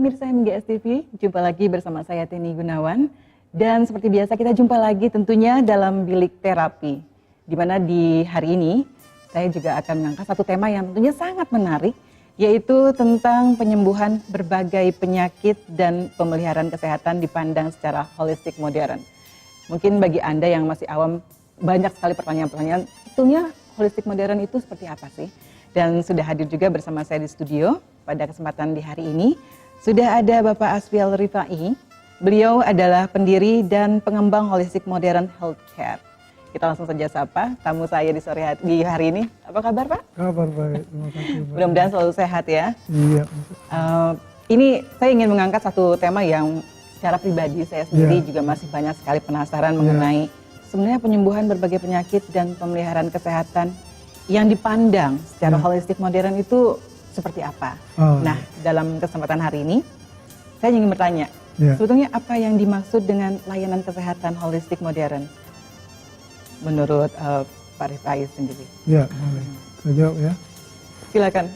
pemirsa MGS TV, jumpa lagi bersama saya Teni Gunawan. Dan seperti biasa kita jumpa lagi tentunya dalam Bilik Terapi. Di mana di hari ini saya juga akan mengangkat satu tema yang tentunya sangat menarik, yaitu tentang penyembuhan berbagai penyakit dan pemeliharaan kesehatan dipandang secara holistik modern. Mungkin bagi Anda yang masih awam, banyak sekali pertanyaan-pertanyaan, tentunya holistik modern itu seperti apa sih? Dan sudah hadir juga bersama saya di studio pada kesempatan di hari ini. Sudah ada Bapak Asfial Rifai. Beliau adalah pendiri dan pengembang holistik modern healthcare. Kita langsung saja sapa tamu saya di sore hari ini. Apa kabar Pak? Kabar baik, terima kasih. Mudah-mudahan selalu sehat ya. Iya. Ini saya ingin mengangkat satu tema yang secara pribadi saya sendiri juga masih banyak sekali penasaran mengenai sebenarnya penyembuhan berbagai penyakit dan pemeliharaan kesehatan yang dipandang secara holistik modern itu seperti apa? Nah, dalam kesempatan hari ini saya ingin bertanya, sebetulnya apa yang dimaksud dengan layanan kesehatan holistik modern menurut Pak Rifai sendiri? Ya, boleh. Saya jawab ya. Silakan.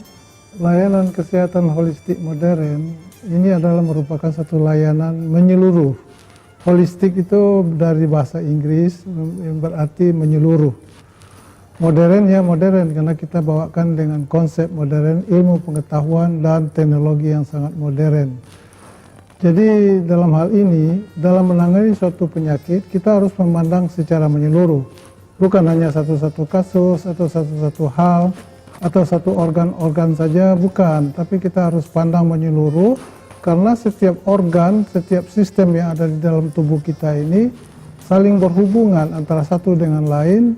Layanan kesehatan holistik modern ini adalah merupakan satu layanan menyeluruh. Holistik itu dari bahasa Inggris yang berarti menyeluruh. Modern ya modern karena kita bawakan dengan konsep modern, ilmu pengetahuan dan teknologi yang sangat modern. Jadi dalam hal ini, dalam menangani suatu penyakit, kita harus memandang secara menyeluruh. Bukan hanya satu-satu kasus atau satu-satu hal atau satu organ-organ saja, bukan. Tapi kita harus pandang menyeluruh karena setiap organ, setiap sistem yang ada di dalam tubuh kita ini saling berhubungan antara satu dengan lain,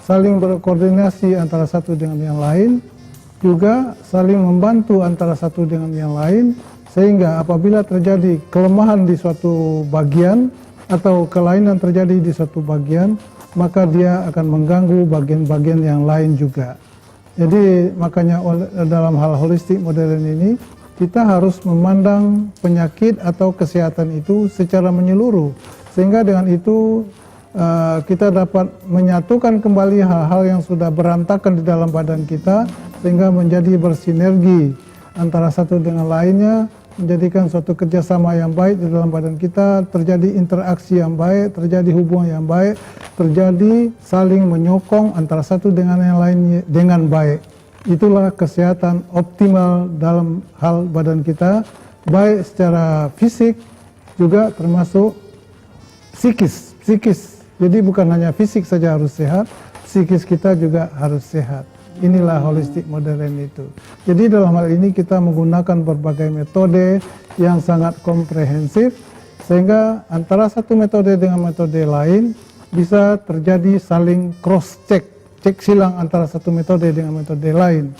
saling berkoordinasi antara satu dengan yang lain, juga saling membantu antara satu dengan yang lain, sehingga apabila terjadi kelemahan di suatu bagian atau kelainan terjadi di suatu bagian, maka dia akan mengganggu bagian-bagian yang lain juga. Jadi makanya dalam hal holistik modern ini, kita harus memandang penyakit atau kesehatan itu secara menyeluruh, sehingga dengan itu kita dapat menyatukan kembali hal-hal yang sudah berantakan di dalam badan kita sehingga menjadi bersinergi antara satu dengan lainnya, menjadikan suatu kerjasama yang baik di dalam badan kita, terjadi interaksi yang baik, terjadi hubungan yang baik, terjadi saling menyokong antara satu dengan yang lainnya dengan baik. Itulah kesehatan optimal dalam hal badan kita, baik secara fisik juga termasuk psikis. Jadi bukan hanya fisik saja harus sehat, psikis kita juga harus sehat. Inilah holistik modern itu. Jadi dalam hal ini kita menggunakan berbagai metode yang sangat komprehensif, sehingga antara satu metode dengan metode lain bisa terjadi saling cross-check, cek silang antara satu metode dengan metode lain.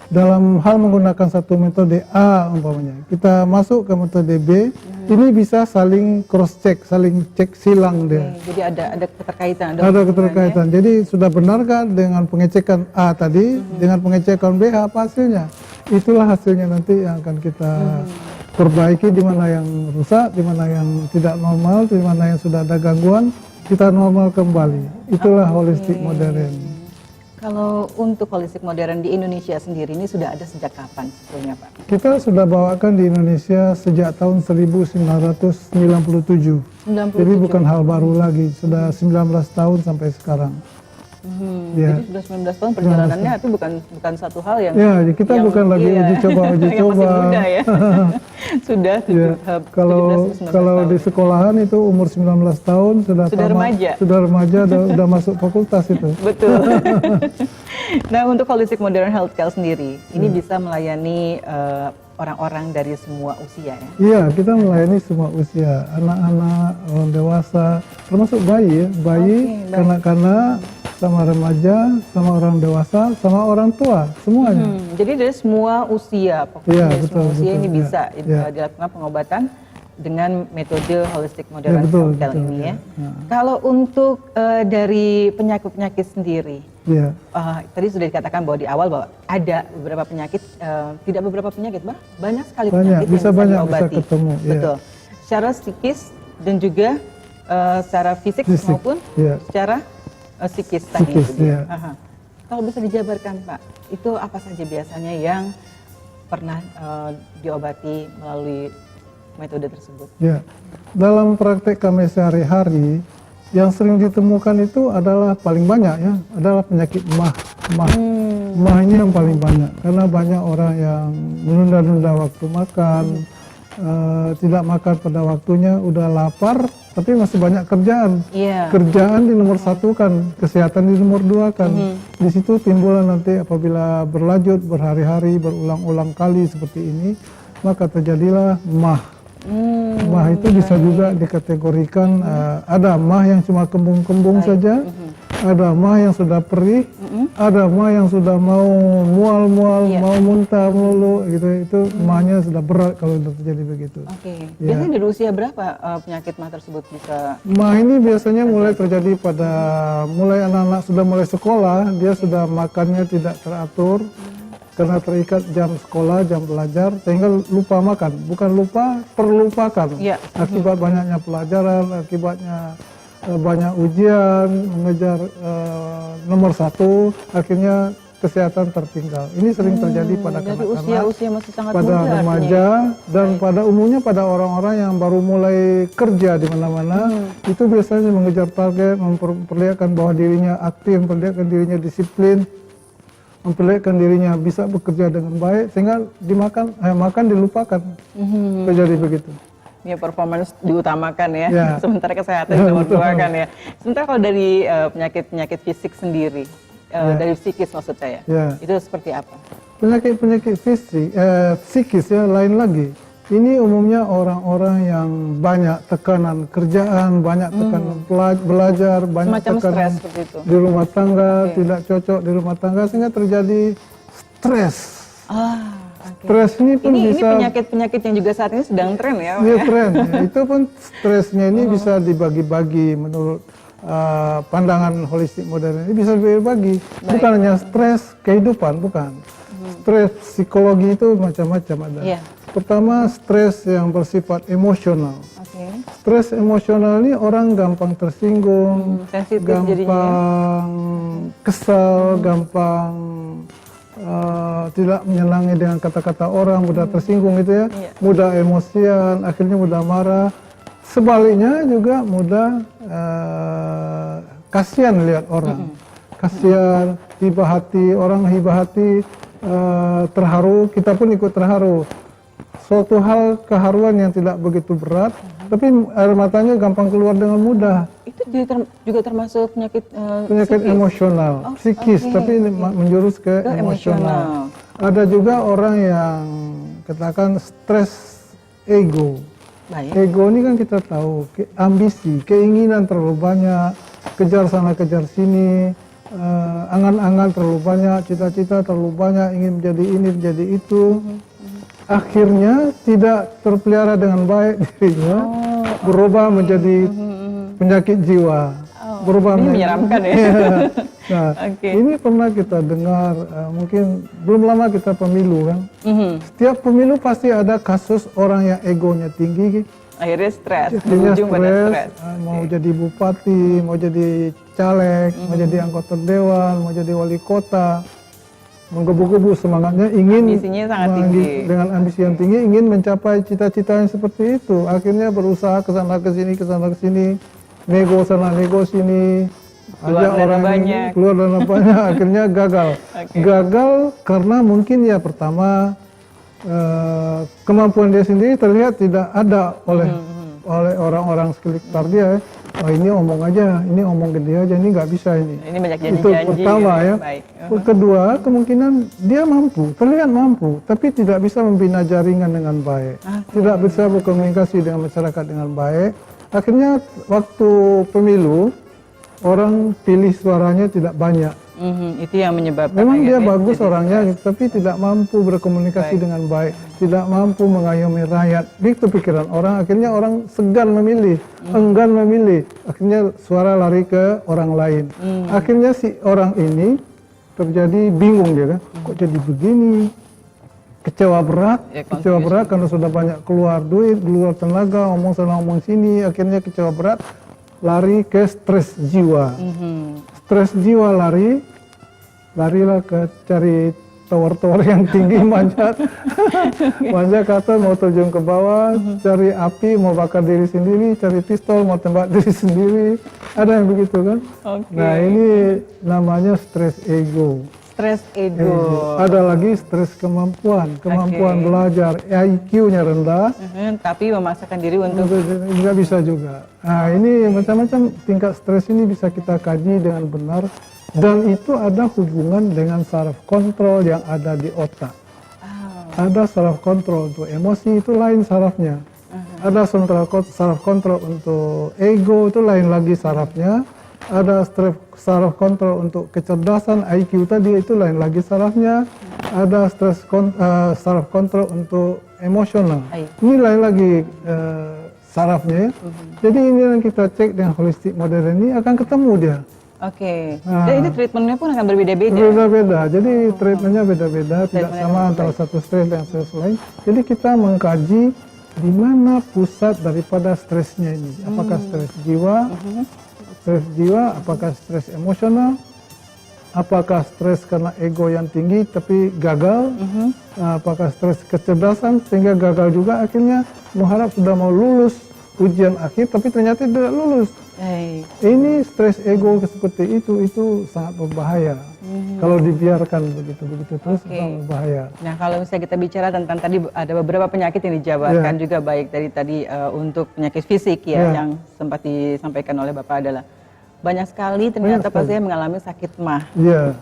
Dalam hal menggunakan satu metode A umpamanya, kita masuk ke metode B, ini bisa saling cross-check, saling cek silang dia. Jadi ada keterkaitan. Ada keterkaitan. Ya? Jadi sudah benarkah dengan pengecekan A tadi, dengan pengecekan B apa hasilnya? Itulah hasilnya nanti yang akan kita perbaiki, di mana yang rusak, di mana yang tidak normal, di mana yang sudah ada gangguan, kita normal kembali. Itulah holistik modern. Kalau untuk holistik modern di Indonesia sendiri ini sudah ada sejak kapan sebetulnya Pak? Kita sudah bawakan di Indonesia sejak tahun 1997. 97. Jadi bukan hal baru lagi, sudah 19 tahun sampai sekarang. Jadi sudah 19 tahun perjalanannya, itu bukan satu hal yang... Ya, kita bukan lagi uji coba. Yang masih muda ya. Sudah 17, kalau di sekolahan itu umur 19 tahun sudah remaja. Sudah remaja, sudah masuk fakultas itu. Betul. Nah, untuk holistic modern healthcare sendiri, ini bisa melayani orang-orang dari semua usia ya? Iya, kita melayani semua usia, anak-anak, orang dewasa, termasuk bayi ya, kanak-kanak, sama remaja, sama orang dewasa, sama orang tua, semuanya. Jadi dari semua usia, pokoknya dari semua usia ini bisa dilakukan pengobatan dengan metode holistic modern healthcare ini ya. Kalau untuk dari penyakit-penyakit sendiri, tadi sudah dikatakan bahwa di awal bahwa ada beberapa penyakit, tidak beberapa penyakit, banyak sekali penyakit bisa yang bisa banyak diobati. bisa ketemu. Betul. Secara psikis dan juga secara fisik maupun secara psikis tadi itu. Kalau bisa dijabarkan Pak, itu apa saja biasanya yang pernah diobati melalui metode tersebut? Ya, dalam praktek kami sehari-hari yang sering ditemukan itu adalah paling banyak ya, adalah penyakit mah. Mah ini yang paling banyak karena banyak orang yang menunda-nunda waktu makan, tidak makan pada waktunya, udah lapar tapi masih banyak kerjaan. Kerjaan di nomor satu kan, kesehatan di nomor dua kan. Di situ timbul nanti apabila berlanjut berhari-hari berulang-ulang kali seperti ini, maka terjadilah mah. Mah itu bisa juga dikategorikan ada mah yang cuma kembung-kembung saja, ada mah yang sudah perih, ada mah yang sudah mau mual-mual, mau muntah melulu gitu. Itu mahnya sudah berat kalau sudah terjadi begitu. Biasanya dari usia berapa penyakit mah tersebut bisa? Mah ini biasanya mulai terjadi pada mulai anak-anak sudah mulai sekolah, dia sudah makannya tidak teratur. Karena terikat jam sekolah, jam belajar, sehingga lupa makan. Bukan lupa, terlupakan. Akibat banyaknya pelajaran, akibatnya banyak ujian, mengejar nomor satu, akhirnya kesehatan tertinggal. Ini sering terjadi pada kanak-kanak, masih sangat pada muda, remaja, dan pada umumnya pada orang-orang yang baru mulai kerja di mana-mana. Itu biasanya mengejar target, memperlihatkan bahwa dirinya aktif, memperlihatkan dirinya disiplin, memperlihatkan dirinya bisa bekerja dengan baik, sehingga makan dilupakan. Terjadi begitu. Ya, performance diutamakan ya, sementara kesehatan nomor dua kan ya. Sementara kalau dari penyakit-penyakit fisik sendiri, dari psikis maksud saya, itu seperti apa? Penyakit-penyakit psikis ya lain lagi. Ini umumnya orang-orang yang banyak tekanan kerjaan, banyak tekanan belajar, banyak semacam tekanan di rumah tangga, tidak cocok di rumah tangga, sehingga terjadi stres. Stres ini pun bisa... Ini penyakit-penyakit yang juga saat ini sedang tren ya? Iya, tren. Ya. Itu pun stresnya ini bisa dibagi-bagi menurut pandangan holistik modern. Ini bisa dibagi. Bukan hanya stres kehidupan, bukan. Stres psikologi itu macam-macam ada. Pertama, stres yang bersifat emosional. Stres emosional ini orang gampang tersinggung, gampang kesal, gampang tidak menyenangi dengan kata-kata orang, mudah tersinggung gitu ya, mudah emosian, akhirnya mudah marah. Sebaliknya juga mudah kasihan lihat orang, kasihan, hibah hati, orang hibah hati, terharu, kita pun ikut terharu. Suatu hal keharuan yang tidak begitu berat, tapi air matanya gampang keluar dengan mudah. Itu juga termasuk penyakit emosional, psikis, tapi menjurus ke emosional. Ada juga orang yang katakan stres ego. Ego ini kan kita tahu, ambisi, keinginan terlalu banyak, kejar sana kejar sini, angan-angan terlalu banyak, cita-cita terlalu banyak, ingin menjadi ini menjadi itu. Akhirnya tidak terpelihara dengan baik dirinya, berubah menjadi penyakit jiwa. Berubah ini menyeramkan ya. Nah, ini pernah kita dengar, mungkin belum lama kita pemilu kan. Setiap pemilu pasti ada kasus orang yang egonya tinggi. Akhirnya stres, mau jadi bupati, mau jadi caleg, mau jadi anggota dewan, mau jadi wali kota. Menggebu-gebu semangatnya ingin dengan ambisi yang tinggi ingin mencapai cita-cita yang seperti itu, akhirnya berusaha kesana kesini, nego sana nego sini, ajak orang keluar dana banyak, akhirnya gagal. Gagal karena mungkin ya pertama kemampuan dia sendiri terlihat tidak ada oleh orang-orang sekitar dia. Oh, ini omong aja, ini omong gede aja, ini nggak bisa ini. Ini banyak janji-janji. Itu pertama ya. Kedua, kemungkinan dia mampu, terlihat mampu, tapi tidak bisa membina jaringan dengan baik. Tidak bisa berkomunikasi dengan masyarakat dengan baik. Akhirnya waktu pemilu, orang pilih suaranya tidak banyak. Itu yang menyebabkan. Memang dia bagus orangnya, tapi tidak mampu berkomunikasi dengan baik, tidak mampu mengayomi rakyat. Itu pikiran orang. Akhirnya orang segan memilih, enggan memilih. Akhirnya suara lari ke orang lain. Akhirnya si orang ini terjadi bingung dia kan, kok jadi begini? Kecewa berat karena sudah banyak keluar duit, keluar tenaga, ngomong sana ngomong sini. Akhirnya kecewa berat, lari ke stres jiwa. Stres jiwa larilah ke cari tower-tower yang tinggi manjat, manjat ke atas mau terjun ke bawah, cari api mau bakar diri sendiri, cari pistol mau tembak diri sendiri, ada yang begitu kan? Oke. Nah ini namanya stres ego. Stres ego. Ada lagi stres kemampuan Oke. belajar, IQ-nya rendah, Tapi memaksakan diri untuk nggak bisa juga. Nah ini macam-macam tingkat stres ini bisa kita kaji dengan benar dan itu ada hubungan dengan saraf kontrol yang ada di otak. Ada saraf kontrol untuk emosi itu lain sarafnya. Ada saraf kontrol untuk ego itu lain lagi sarafnya. Ada saraf kontrol untuk kecerdasan IQ tadi itu lain lagi sarafnya. Ada saraf kontrol untuk emosional. Ini lain lagi sarafnya ya. Jadi ini yang kita cek dengan holistik modern ini akan ketemu dia. Oke. Dan ini treatmentnya pun akan berbeda-beda. Berbeda-beda. Jadi treatmentnya beda-beda, tidak sama antara satu stres dengan stres lain. Jadi kita mengkaji di mana pusat daripada stresnya ini. Apakah stres jiwa? Stres jiwa, apakah stres emosional, apakah stres karena ego yang tinggi tapi gagal, apakah stres kecerdasan sehingga gagal juga akhirnya mengharap sudah mau lulus ujian akhir tapi ternyata tidak lulus. Ini stres ego seperti itu sangat berbahaya. Kalau dibiarkan begitu terus sangat berbahaya. Nah kalau misalnya kita bicara tentang tadi ada beberapa penyakit yang dijabarkan juga baik dari tadi untuk penyakit fisik yang sempat disampaikan oleh Bapak adalah banyak sekali ternyata pasien mengalami sakit MAH.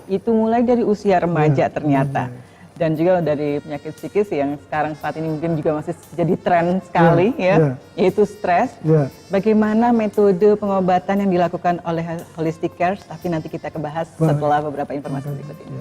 Itu mulai dari usia remaja ternyata. Dan juga dari penyakit psikis yang sekarang saat ini mungkin juga masih jadi tren sekali yaitu stres. Bagaimana metode pengobatan yang dilakukan oleh Holistic Cares, tapi nanti kita bahas setelah beberapa informasi berikut ini.